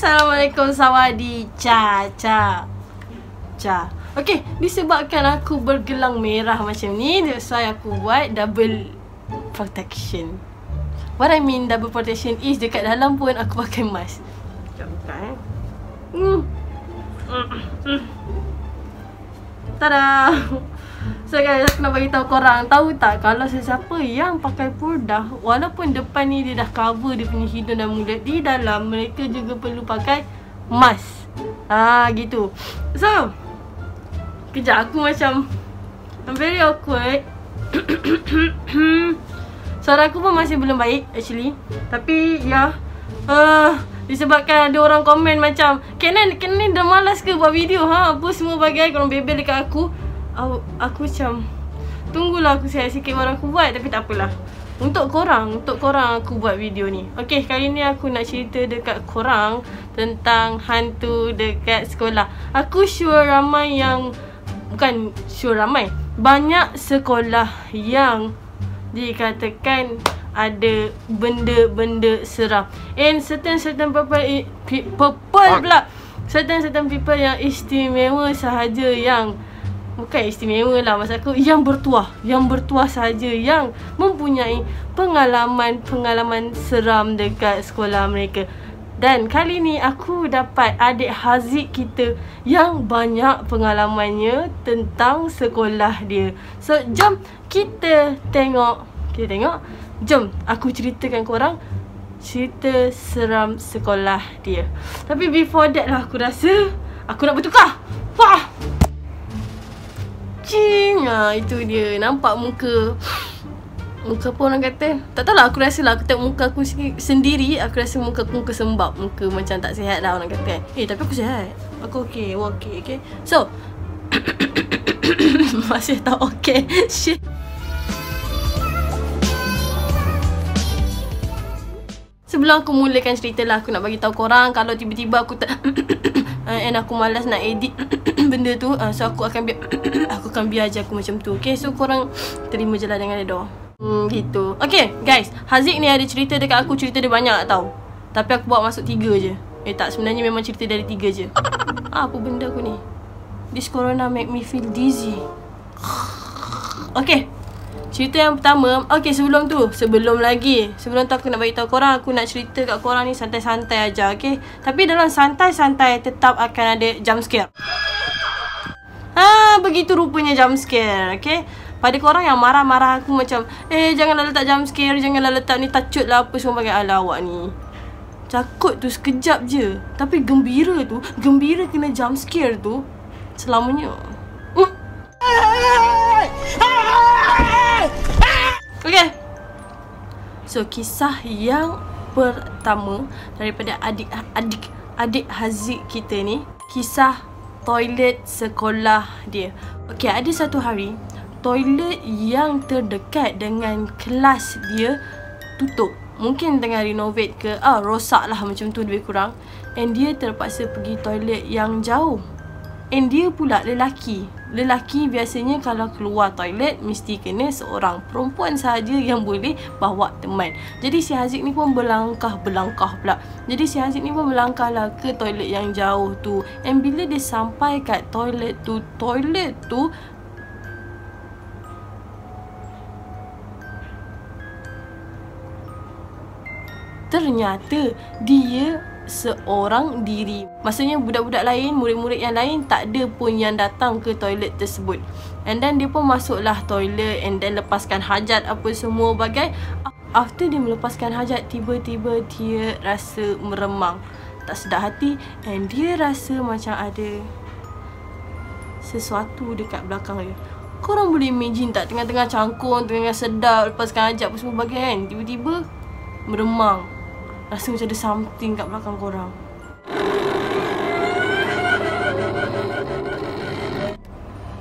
Assalamualaikum, sawadi, Ca. Okay, disebabkan aku bergelang merah macam ni, that's why aku buat double protection. What I mean double protection is dekat dalam pun aku pakai mask. Sekejap buka Tada! So guys, aku nak bagi tahu korang, tahu tak kalau sesiapa yang pakai produk, walaupun depan ni dia dah cover dia punya hidung dan mulut, di dalam mereka juga perlu pakai mask. Gitu. So, kejap aku macam I'm very awkward. Suara aku pun masih belum baik actually. Tapi ya, disebabkan ada orang komen macam Kenan dah malas ke buat video? Apa semua bagai korang bebel dekat aku. Aku macam tunggulah aku sihat sikit baru aku buat. Tapi tak apalah, Untuk korang aku buat video ni. Okay, kali ni aku nak cerita dekat korang tentang hantu dekat sekolah. Aku sure ramai yang, bukan sure ramai, banyak sekolah yang dikatakan ada benda-benda seram. And certain people yang istimewa sahaja, yang bukan istimewa lah, maksud aku yang bertuah sahaja yang mempunyai pengalaman seram dekat sekolah mereka. Dan kali ni aku dapat adik Haziq kita yang banyak pengalamannya tentang sekolah dia. So jom kita tengok. Jom aku ceritakan korang cerita seram sekolah dia. Tapi before that lah, aku rasa aku nak bertukar. Wah! Itu dia. Nampak muka apa orang kata? Tak tahulah, aku rasa lah aku tengok muka aku sendiri, aku rasa muka aku muka sembab, muka macam tak sihat lah orang kata. Tapi aku sihat. Aku okay. So masih tak okay. Shit. Sebelum aku mulakan cerita lah, aku nak bagi tahu korang kalau tiba-tiba aku tak and aku malas nak edit benda tu, so aku akan biar je aku macam tu. Okay, so korang terima je lah dengan redha. Gitu. Okay guys, Haziq ni ada cerita dekat aku. Cerita dia banyak tau, tapi aku buat masuk 3 je. Tak, sebenarnya memang cerita dari 3 je. Apa benda aku ni? This corona make me feel dizzy. Okay, cerita yang pertama. Okay, sebelum tu aku nak bagi tahu korang, aku nak cerita kat korang ni santai-santai aja. Okay, tapi dalam santai-santai tetap akan ada jump scare. Begitu rupanya jump scare. Okay, pada korang yang marah-marah aku macam janganlah letak jump scare, janganlah letak ni, tacut lah apa semua bagai ala awak ni. Takut tu sekejap je, tapi gembira kena jump scare tu selamanya. Okay, so kisah yang pertama daripada adik Haziq kita ni, kisah toilet sekolah dia. Okay, ada satu hari toilet yang terdekat dengan kelas dia tutup. Mungkin tengah renovate ke, rosak lah macam tu lebih kurang. And dia terpaksa pergi toilet yang jauh. And dia pula lelaki biasanya kalau keluar toilet mesti kena seorang perempuan sahaja yang boleh bawa teman. Jadi si Haziq ni pun berlangkah pula. Jadi si Haziq ni pun berlangkah lah ke toilet yang jauh tu. And bila dia sampai kat toilet tu ternyata dia seorang diri. Maksudnya budak-budak lain, murid-murid yang lain tak ada pun yang datang ke toilet tersebut. And then dia pun masuklah toilet and then lepaskan hajat apa semua bagai. After dia melepaskan hajat, tiba-tiba dia rasa meremang, tak sedar hati. And dia rasa macam ada sesuatu dekat belakang dia. Korang boleh imagine tak, tengah-tengah cangkung, tengah sedap lepaskan hajat apa semua bagai kan, tiba-tiba meremang. Rasa macam ada something kat belakang korang.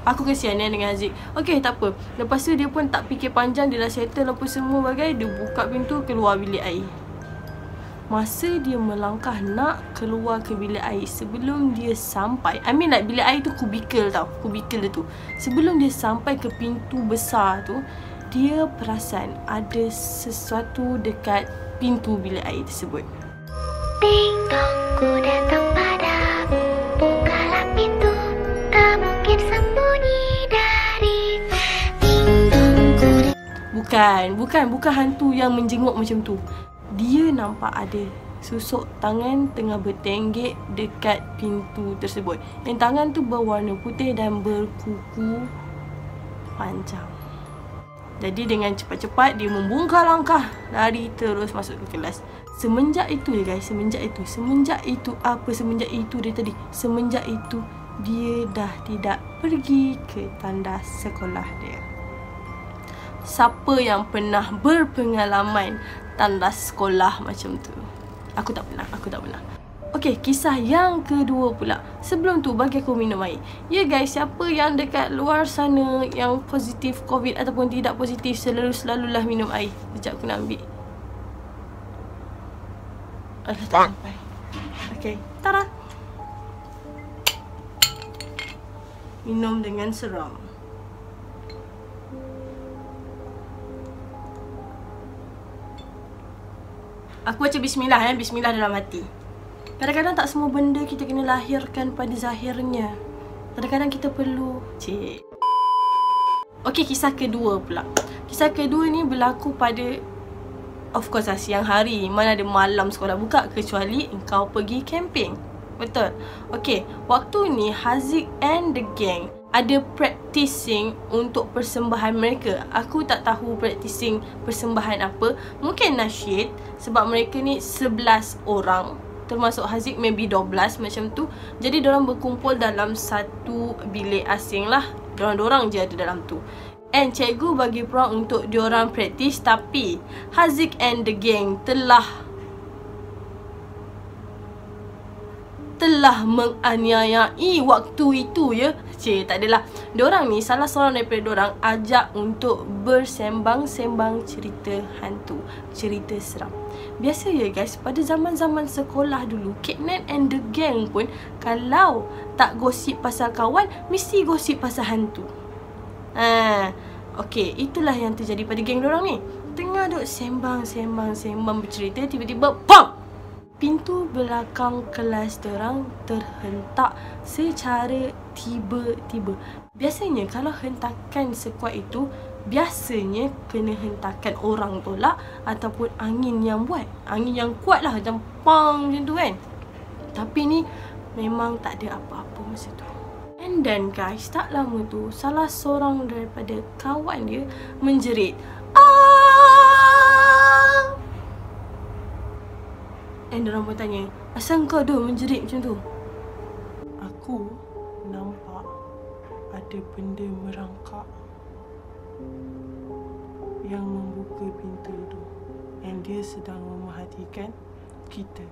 Aku kesian dengan Haziq. Okay, tak apa. Lepas tu dia pun tak fikir panjang, dia dah settle apa semua bagai. Dia buka pintu, keluar bilik air. Masa dia melangkah nak keluar ke bilik air, sebelum dia sampai, bilik air tu kubikel tau. Kubikel tu. Sebelum dia sampai ke pintu besar tu, dia perasan ada sesuatu dekat pintu bilik air tersebut. Ding dong, kuda Bukan hantu yang menjenguk macam tu. Dia nampak ada susuk tangan tengah bertenggek dekat pintu tersebut. Yang tangan tu berwarna putih dan berkuku panjang. Jadi dengan cepat-cepat dia membungkar langkah, lari terus masuk ke kelas. Semenjak itu ya guys, semenjak itu dia dah tidak pergi ke tandas sekolah dia. Siapa yang pernah berpengalaman tandas sekolah macam tu? Aku tak pernah. Okey, kisah yang kedua pula. Sebelum tu bagi aku minum air. Ya guys, siapa yang dekat luar sana yang positif COVID ataupun tidak positif, selalulah minum air. Sekejap aku nak ambil. Alah, tak sampai. Okey, tada. Minum dengan seram. Aku baca bismillah bismillah dalam hati. Kadang-kadang tak semua benda kita kena lahirkan pada zahirnya. Kadang-kadang kita perlu Okey, kisah kedua pula. Kisah kedua ni berlaku pada, of course lah, siang hari. Mana ada malam sekolah buka kecuali engkau pergi camping. Betul? Okey, waktu ni Haziq and the gang ada practicing untuk persembahan mereka. Aku tak tahu practicing persembahan apa. Mungkin nasyid, sebab mereka ni 11 orang, termasuk Haziq maybe 12 macam tu. Jadi diorang berkumpul dalam satu bilik asing lah. Diorang je ada dalam tu. And cikgu bagi peluang untuk diorang praktis, tapi Haziq and the gang telah menganiayai waktu itu ya. Tak adalah. Diorang ni, salah seorang daripada diorang ajak untuk bersembang-sembang cerita hantu, cerita seram. Biasa ya guys, pada zaman-zaman sekolah dulu, Keknan and the gang pun kalau tak gosip pasal kawan, mesti gosip pasal hantu. Okey, itulah yang terjadi pada geng diorang ni. Tengah duk sembang bercerita, tiba-tiba POM! Pintu belakang kelas diorang terhentak secara tiba-tiba. Biasanya kalau hentakan sekuat itu, biasanya kena hentakan orang tolak ataupun angin yang buat. Angin yang kuat lah, macam pang macam tu kan. Tapi ni memang tak ada apa-apa masa tu. And then guys, tak lama tu salah seorang daripada kawan dia menjerit, and diorang pun tanya, asal kau dah menjerit macam tu? Aku nampak ada benda merangkak yang membuka pintu tu, and dia sedang memerhatikan kita.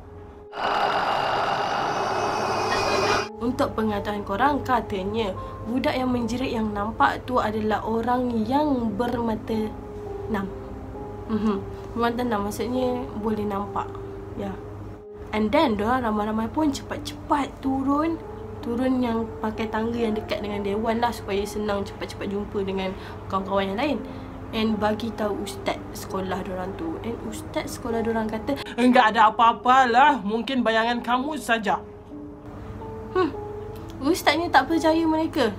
Untuk pengetahuan korang, katanya budak yang menjerit yang nampak tu adalah orang yang bermata 6. Bermata 6 maksudnya boleh nampak. Ya. And then diorang ramai-ramai pun cepat-cepat turun yang pakai tangga yang dekat dengan dewan lah, supaya senang cepat-cepat jumpa dengan kawan-kawan yang lain. And bagi tahu ustaz sekolah diorang tu. And ustaz sekolah diorang kata, enggak ada apa-apalah, mungkin bayangan kamu saja. Ustaz ni tak percaya mereka.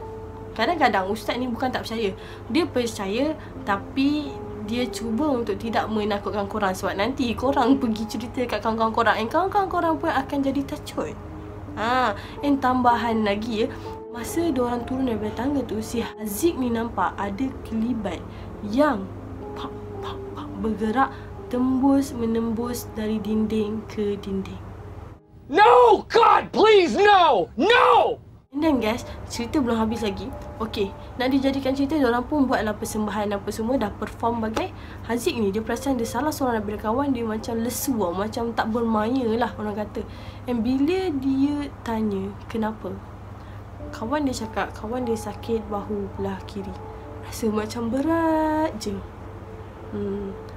Kadang-kadang ustaz ni bukan tak percaya, dia percaya, tapi dia cuba untuk tidak menakutkan korang. Sebab nanti korang pergi cerita kat kawan-kawan korang, and kawan-kawan korang pun akan jadi takut. And tambahan lagi ya, masa diorang turun daripada tangga tu, si Haziq ni nampak ada kelibat yang bergerak menembus dari dinding ke dinding. No! God, please, no! No! And then guys, cerita belum habis lagi. Okey, nak dijadikan cerita, diorang pun buatlah persembahan apa semua, dah perform bagai. Haziq ni, dia perasan dia salah seorang daripada kawan dia macam lesu, macam tak bermaya lah orang kata. And bila dia tanya kenapa, kawan dia cakap kawan dia sakit bahu belah kiri, rasa macam berat je.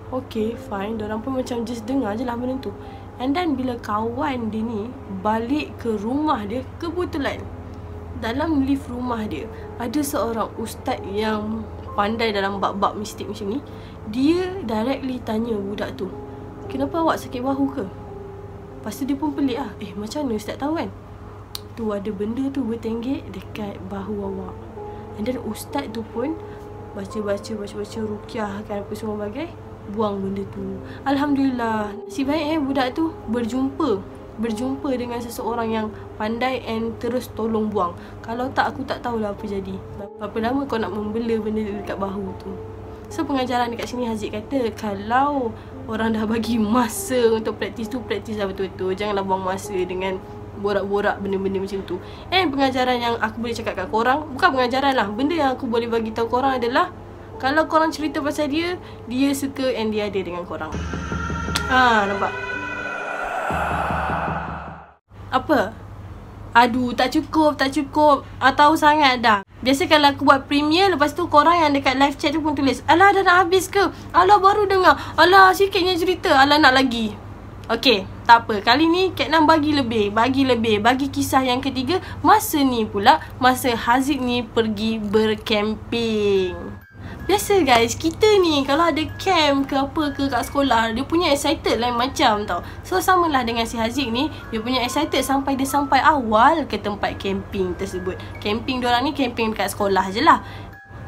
Okay, fine. Diorang pun macam just dengar je lah benda tu. And then bila kawan dia ni balik ke rumah dia, kebetulan dalam lift rumah dia ada seorang ustaz yang pandai dalam bab-bab mistik macam ni. Dia directly tanya budak tu, kenapa awak sakit bahu ke? Lepas tu dia pun pelik lah, macam mana ustaz tahu kan? Tu ada benda tu bertenggek dekat bahu awak. And then ustaz tu pun baca ruqyah kan apa semua bagai, buang benda tu. Alhamdulillah, nasib baik budak tu berjumpa dengan seseorang yang pandai and terus tolong buang. Kalau tak, aku tak tahulah apa jadi. Berapa lama kau nak membela benda dekat bahu tu. So pengajaran dekat sini Haziq kata, kalau orang dah bagi masa untuk praktis tu, praktislah betul-betul. Janganlah buang masa dengan borak-borak benda-benda macam tu. And pengajaran yang aku boleh cakap kat korang, bukan pengajaran lah, benda yang aku boleh bagi tahu korang adalah, kalau korang cerita pasal dia suka and dia ada dengan korang. Nampak? Apa? Aduh, tak cukup. Tahu sangat dah. Biasa kalau aku buat premiere, lepas tu korang yang dekat live chat tu pun tulis, alah dah nak habis ke? Alah baru dengar. Alah sikitnya cerita. Alah nak lagi. Okay, tak apa. Kali ni Kak Nam bagi lebih. Bagi kisah yang ketiga. Masa ni pula, masa Haziq ni pergi bercamping. Biasa guys, kita ni kalau ada camp ke apa ke kat sekolah, dia punya excited lain macam tau. So samalah dengan si Haziq ni, dia punya excited sampai dia sampai awal ke tempat camping tersebut. Camping diorang ni camping dekat sekolah je lah.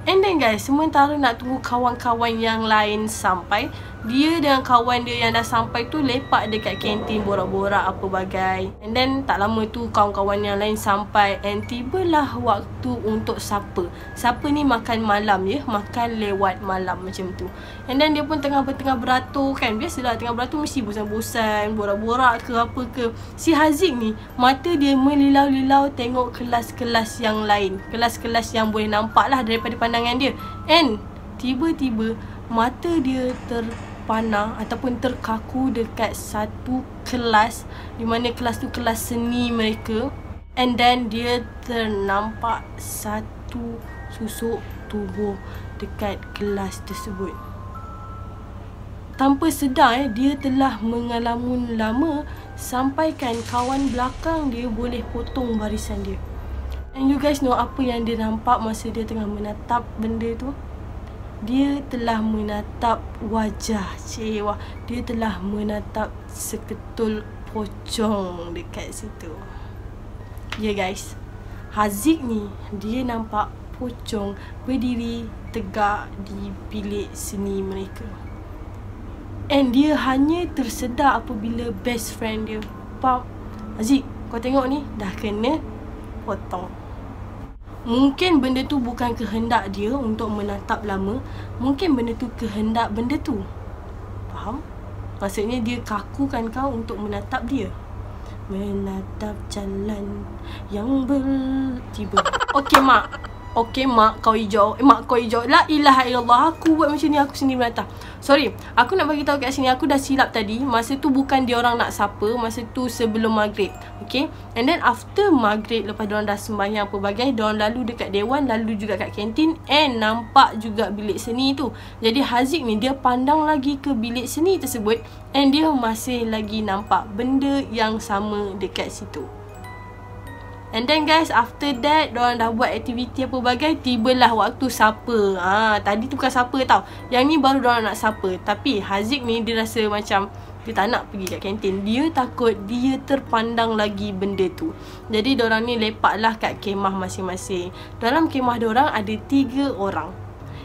And then guys, sementara nak tunggu kawan-kawan yang lain sampai, dia dengan kawan dia yang dah sampai tu lepak dekat kantin borak-borak apa bagai. And then tak lama tu kawan-kawan yang lain sampai, and tibalah waktu untuk supper. Supper ni makan malam ya, makan lewat malam macam tu. And then dia pun tengah beratur kan. Biasalah tengah beratur mesti bosan-bosan, borak-borak ke apa ke. Si Haziq ni mata dia melilau-lilau tengok kelas-kelas yang lain, kelas-kelas yang boleh nampak lah daripada pandangan dia. And tiba-tiba mata dia terpanah ataupun terkaku dekat satu kelas, di mana kelas tu kelas seni mereka. And then dia ternampak satu susuk tubuh dekat kelas tersebut. Tanpa sedar dia telah mengelamun lama sampaikan kawan belakang dia boleh potong barisan dia. And you guys know apa yang dia nampak masa dia tengah menatap benda tu? Dia telah menatap wajah cewek. Dia telah menatap seketul pocong dekat situ. Ya guys, Haziq ni dia nampak pocong berdiri tegak di bilik seni mereka. And dia hanya tersedar apabila best friend dia, "Pak, Haziq, kau tengok ni dah kena potong." Mungkin benda tu bukan kehendak dia untuk menatap lama. Mungkin benda tu kehendak benda tu. Faham? Maksudnya dia kakukan kau untuk menatap dia. Menatap jalan yang bertiba. Okey mak kau hijau. Mak kau hijau. La ilaha illallah. Aku buat macam ni, aku sendiri menatap. Sorry, aku nak bagi tahu kat sini, aku dah silap tadi. Masa tu bukan dia orang nak supper, masa tu sebelum maghrib. Okay. And then after maghrib, lepas diorang dah sembahyang apa bagai, diorang lalu dekat dewan, lalu juga kat kantin, and nampak juga bilik seni tu. Jadi Haziq ni dia pandang lagi ke bilik seni tersebut, and dia masih lagi nampak benda yang sama dekat situ. And then guys, after that, diorang dah buat aktiviti apa bagai, tibalah waktu supper. Tadi tu bukan supper tau. Yang ni baru diorang nak supper. Tapi Haziq ni dia rasa macam dia tak nak pergi kat kantin. Dia takut dia terpandang lagi benda tu. Jadi diorang ni lepaklah kat kemah masing-masing. Dalam kemah diorang ada 3 orang.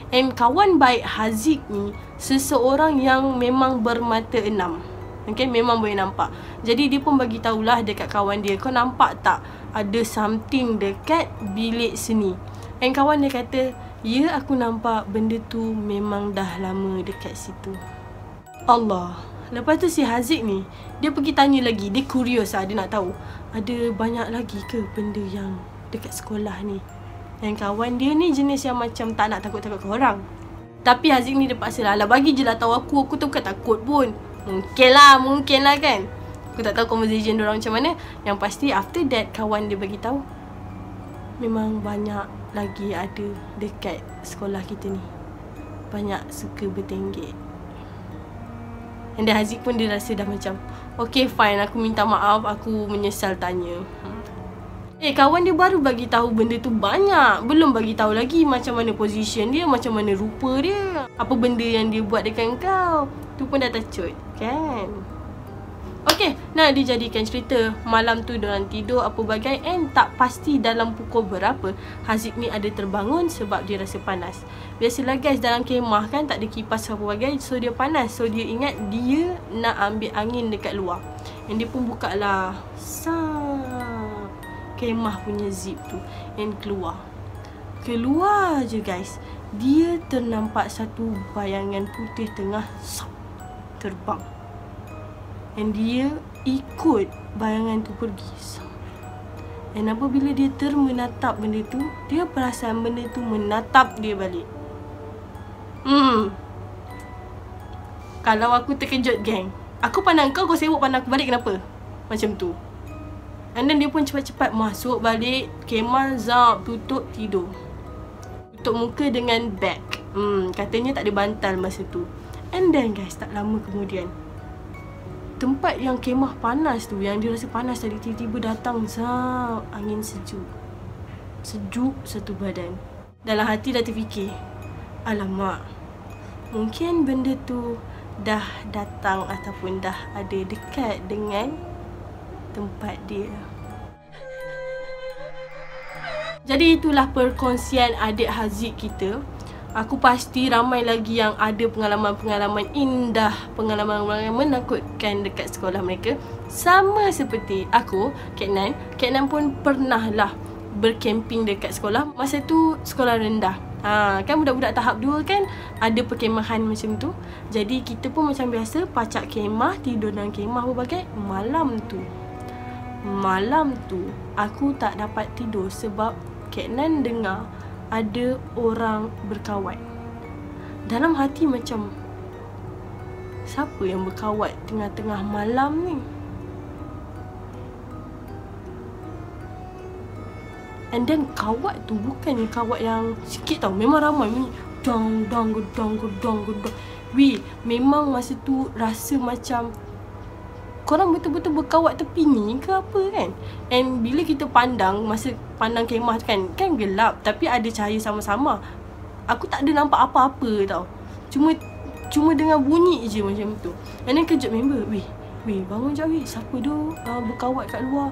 And kawan baik Haziq ni seseorang yang memang bermata 6. Okay, memang boleh nampak. Jadi dia pun bagi tahulah dekat kawan dia, "Kau nampak tak ada something dekat bilik seni?" And kawan dia kata, "Ya, aku nampak benda tu memang dah lama dekat situ." Allah. Lepas tu si Haziq ni, dia pergi tanya lagi. Dia curious lah, dia nak tahu ada banyak lagi ke benda yang dekat sekolah ni. Dan kawan dia ni jenis yang macam tak nak takut-takut ke orang. Tapi Haziq ni dia paksa lah, bagi je lah tahu aku tu bukan takut pun. Mungkin lah kan. Aku tak tahu conversation diorang macam mana. Yang pasti after that, kawan dia bagi tahu memang banyak lagi ada dekat sekolah kita ni. Banyak suka bertenggek. And then Haziq pun dia rasa dah macam, okay fine, aku minta maaf, aku menyesal tanya. Kawan dia baru bagi tahu benda tu banyak. Belum bagi tahu lagi macam mana position dia, macam mana rupa dia, apa benda yang dia buat dekat kau. Tu pun dah tercut kan. Okay, nak dijadikan cerita. Malam tu diorang tidur apa bagai, and tak pasti dalam pukul berapa Haziq ni ada terbangun sebab dia rasa panas. Biasalah guys, dalam kemah kan tak ada kipas apa bagai, so dia panas. So dia ingat dia nak ambil angin dekat luar, and dia pun buka lah kemah punya zip tu, and keluar je guys. Dia ternampak satu bayangan putih tengah terbang, and dia ikut bayangan tu pergi. Dan apabila dia termenatap benda tu, dia perasan benda tu menatap dia balik. Kalau aku terkejut geng, aku pandang kau, kau sibuk pandang aku balik, kenapa? Macam tu. And then dia pun cepat-cepat masuk balik kemah, zap, tutup, tidur. Tutup muka dengan bag. Katanya tak ada bantal masa tu. And then guys, tak lama kemudian, tempat yang kemah panas tu, yang dia rasa panas tadi, tiba-tiba datang zap, angin sejuk. Sejuk satu badan. Dalam hati dah terfikir, alamak, mungkin benda tu dah datang ataupun dah ada dekat dengan tempat dia. Jadi itulah perkongsian adik Haziq kita. Aku pasti ramai lagi yang ada pengalaman-pengalaman indah, pengalaman-pengalaman menakutkan dekat sekolah mereka. Sama seperti aku, Kak Nan. Kak Nan pun pernah lah berkemping dekat sekolah. Masa tu sekolah rendah. Kan budak-budak tahap 2 kan ada perkemahan macam tu. Jadi kita pun macam biasa pacak kemah, tidur dalam kemah berbagai. Malam tu aku tak dapat tidur sebab Kak Nan dengar ada orang berkawat. Dalam hati macam, siapa yang berkawat tengah-tengah malam ni? And then kawat tu bukan kawat yang sikit tau, memang ramai. Dong. Weh, memang masa tu rasa macam korang betul-betul berkawat tepi ni ke apa kan. And bila kita pandang, masa pandang kemah tu kan gelap, tapi ada cahaya sama-sama. Aku tak ada nampak apa-apa tau. Cuma dengar bunyi je macam tu. And then kejut member, Weh bangun jap weh, siapa tu berkawat kat luar?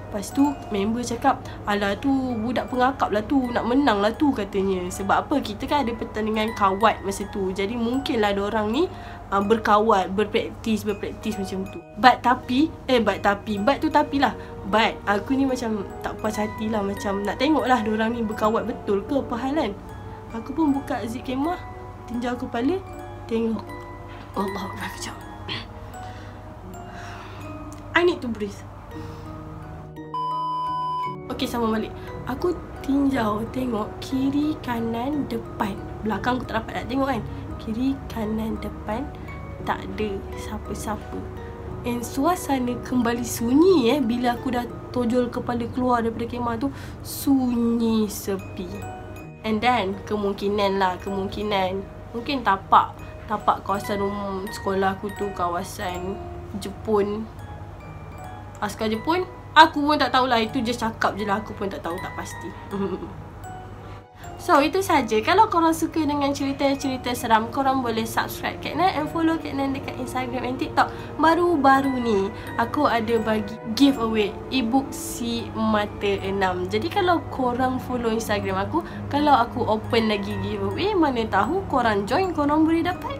Lepas tu member cakap, alah tu budak pengakap lah tu, nak menang lah tu katanya. Sebab apa? Kita kan ada pertandingan kawat masa tu. Jadi mungkinlah diorang ni berkawat, berpraktis macam tu. But aku ni macam tak puas hati lah. Macam nak tengok lah diorang ni berkawat betul ke apa hal kan. Aku pun buka zip kemah, tinjau kepala, tengok. Allah Akbar, kejap. I need to breathe. Okay, sama balik. Aku tinjau, tengok kiri, kanan, depan. Belakang aku tak dapat nak tengok kan. Kiri, kanan, depan, tak ada siapa-siapa. And suasana kembali sunyi bila aku dah tojol kepala keluar daripada kemah tu. Sunyi, sepi. And then kemungkinan mungkin tapak kawasan sekolah aku tu kawasan Jepun, askar Jepun. Aku pun tak tahulah, itu je cakap je lah. Aku pun tak tahu, tak pasti. So itu saja. Kalau korang suka dengan cerita-cerita seram, korang boleh subscribe Kak Nan and follow Kak Nan dekat Instagram and TikTok. Baru-baru ni aku ada bagi giveaway ebook Si Mata 6. Jadi kalau korang follow Instagram aku, kalau aku open lagi giveaway, mana tahu korang join, korang boleh dapat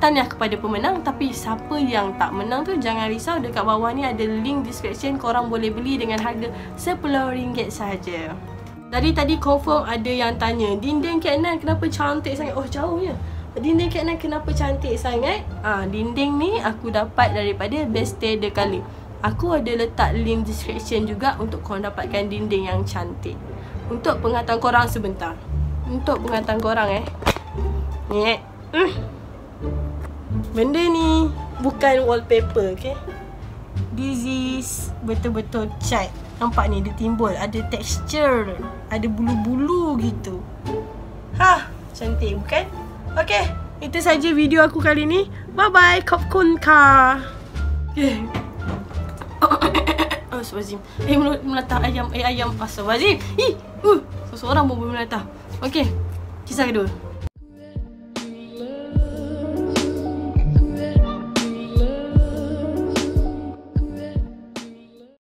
tahniah kepada pemenang. Tapi siapa yang tak menang tu jangan risau, dekat bawah ni ada link description, korang boleh beli dengan harga RM10 saja. Dari tadi confirm ada yang tanya, dinding Kak Nan kenapa cantik sangat? Oh jauhnya. Dinding Kak Nan kenapa cantik sangat? Dinding ni aku dapat daripada Beste de Calais. Aku ada letak link description juga untuk korang dapatkan dinding yang cantik. Untuk pengetahuan korang sebentar, ni benda ni bukan wallpaper, okay? This is betul-betul cat. Nampak ni, dia timbul, ada texture, ada bulu-bulu gitu. Cantik bukan? Okay, itu saja video aku kali ni. Bye-bye, Kopkun ka. Astagfirullahaladzim. Melatah ayam. Astagfirullahaladzim. Seseorang pun boleh melatah. Okay, kisah kedua.